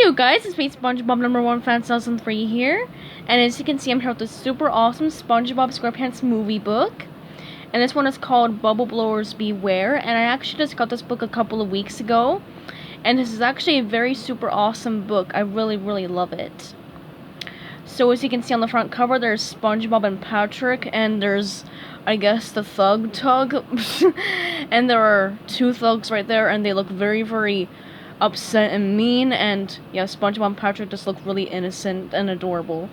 Hello guys, it's me SpongeBob number 1 fan 2003 here, and as you can see I'm here with this super awesome SpongeBob SquarePants movie book, and this one is called Bubble Blowers Beware, and I actually just got this book a couple of weeks ago, and this is actually a very super awesome book. I really love it. So as you can see on the front cover, there's SpongeBob and Patrick, and there's, I guess, the Thug Tug, and there are two thugs right there, and they look very upset and mean, and yeah, SpongeBob and Patrick just look really innocent and adorable.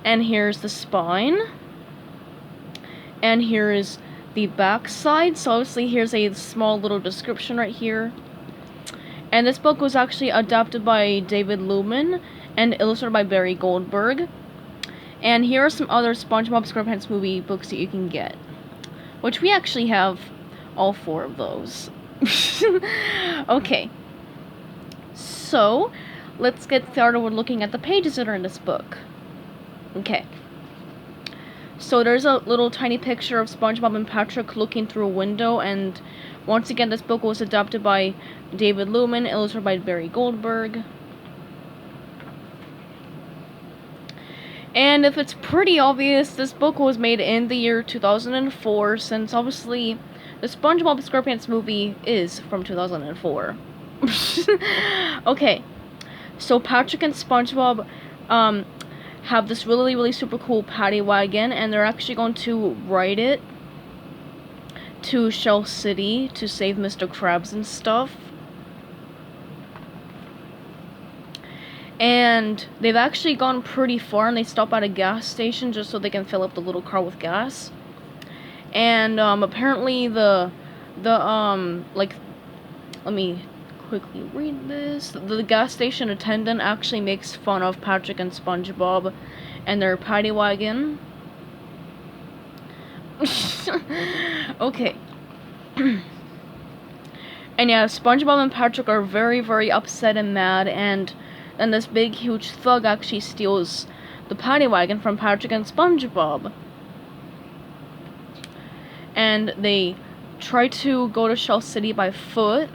And here's the spine, and here is the back side. So obviously here's a small little description right here, and this book was actually adapted by David Lumen and illustrated by Barry Goldberg. And here are some other SpongeBob SquarePants movie books that you can get, which we actually have all 4 of those. Okay, so let's get started with looking at the pages that are in this book. Okay, so there's a little tiny picture of SpongeBob and Patrick looking through a window, and once again this book was adapted by David Lumen, illustrated by Barry Goldberg. And if it's pretty obvious, this book was made in the year 2004, since obviously the SpongeBob SquarePants movie is from 2004. Okay, so Patrick and SpongeBob have this really super cool paddy wagon, and they're actually going to ride it to Shell City to save Mr. Krabs and stuff. And they've actually gone pretty far, and they stop at a gas station just so they can fill up the little car with gas. And apparently like, let me quickly read this. The gas station attendant actually makes fun of Patrick and SpongeBob and their paddy wagon. Okay. And yeah, SpongeBob and Patrick are very upset and mad, and then this big huge thug actually steals the paddy wagon from Patrick and SpongeBob. And they try to go to Shell City by foot,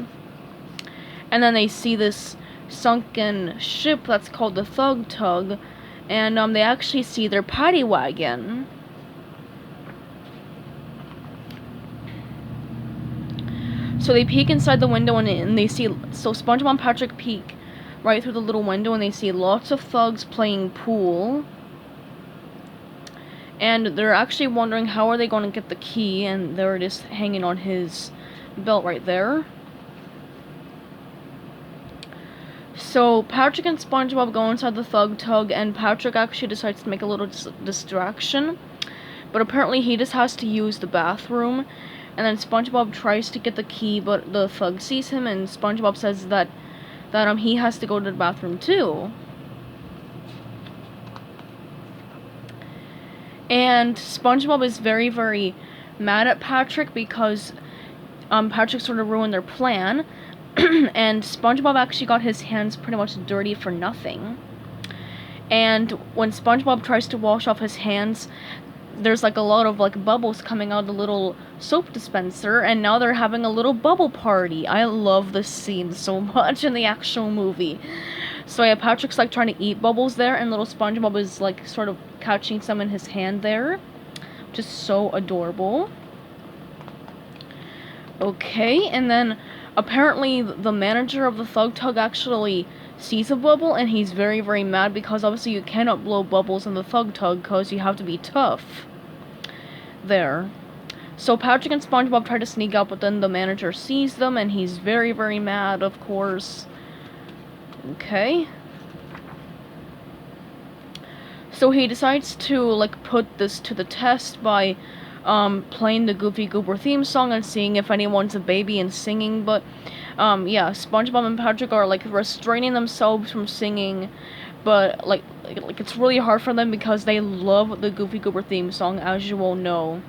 and then they see this sunken ship that's called the Thug Tug, and they actually see their paddy wagon. So they peek inside the window, and they see, so SpongeBob and Patrick peek right through the little window, and they see lots of thugs playing pool. And they're actually wondering how are they going to get the key, and they're just hanging on his belt right there. So Patrick and SpongeBob go inside the Thug Tug, and Patrick actually decides to make a little distraction, but apparently he just has to use the bathroom. And then SpongeBob tries to get the key, but the thug sees him, and SpongeBob says that he has to go to the bathroom too. And SpongeBob is very mad at Patrick because Patrick sort of ruined their plan. And SpongeBob actually got his hands pretty much dirty for nothing. And when SpongeBob tries to wash off his hands, there's like a lot of like bubbles coming out of the little soap dispenser, and now they're having a little bubble party. I love this scene so much in the actual movie. So yeah, Patrick's like trying to eat bubbles there, and little SpongeBob is like sort of catching some in his hand there, which is so adorable. Okay, and then apparently the manager of the Thug Tug actually sees a bubble, and he's very mad because obviously you cannot blow bubbles in the Thug Tug because you have to be tough there. So Patrick and SpongeBob try to sneak out, but then the manager sees them, and he's very mad, of course. Okay, so he decides to like put this to the test by playing the Goofy Goober theme song and seeing if anyone's a baby and singing. But yeah, SpongeBob and Patrick are like restraining themselves from singing, but like it's really hard for them because they love the Goofy Goober theme song, as you all know.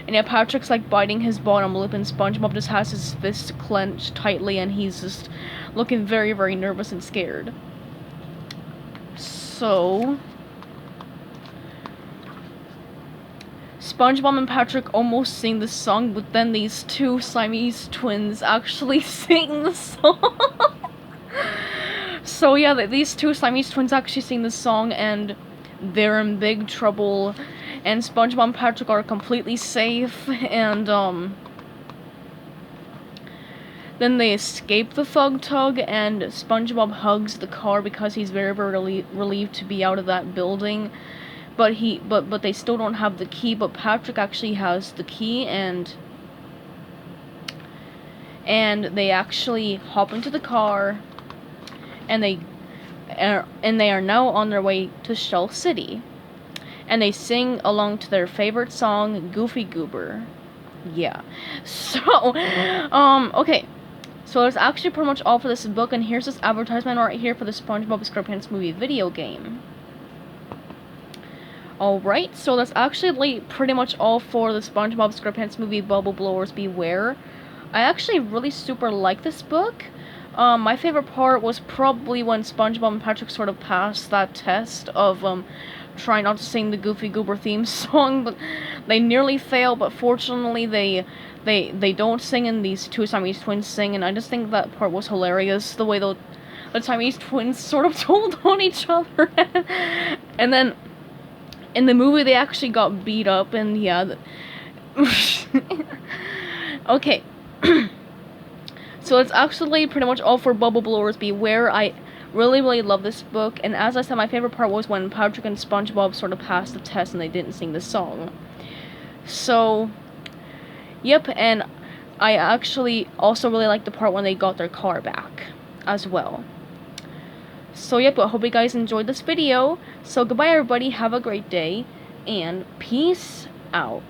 And yeah, Patrick's like biting his bottom lip, and SpongeBob just has his fists clenched tightly, and he's just looking very nervous and scared. So SpongeBob and Patrick almost sing the song, but then these two Siamese twins actually sing the song. So yeah, these two Siamese twins actually sing this song, and they're in big trouble, and SpongeBob and Patrick are completely safe, and then they escape the Thug Tug, and SpongeBob hugs the car because he's very, very relieved to be out of that building. But they still don't have the key. But Patrick actually has the key, and they actually hop into the car, and they are now on their way to Shell City, and they sing along to their favorite song, Goofy Goober. Yeah. So, okay. So that's actually pretty much all for this book, and here's this advertisement right here for the SpongeBob SquarePants movie video game. Alright, so that's actually pretty much all for the SpongeBob SquarePants movie Bubble Blowers Beware. I actually really super like this book. My favorite part was probably when SpongeBob and Patrick sort of passed that test of trying not to sing the Goofy Goober theme song, but they nearly fail. But fortunately, they don't sing, and these two Siamese twins sing, and I just think that part was hilarious. The way the Siamese twins sort of told on each other, and then in the movie they actually got beat up, and yeah. Okay. So it's actually pretty much all for Bubble Blowers Beware. I really, really love this book, and as I said, my favorite part was when Patrick and SpongeBob sort of passed the test and they didn't sing the song. So, yep, and I actually also really liked the part when they got their car back as well. So yep, I hope you guys enjoyed this video. So goodbye everybody, have a great day, and peace out.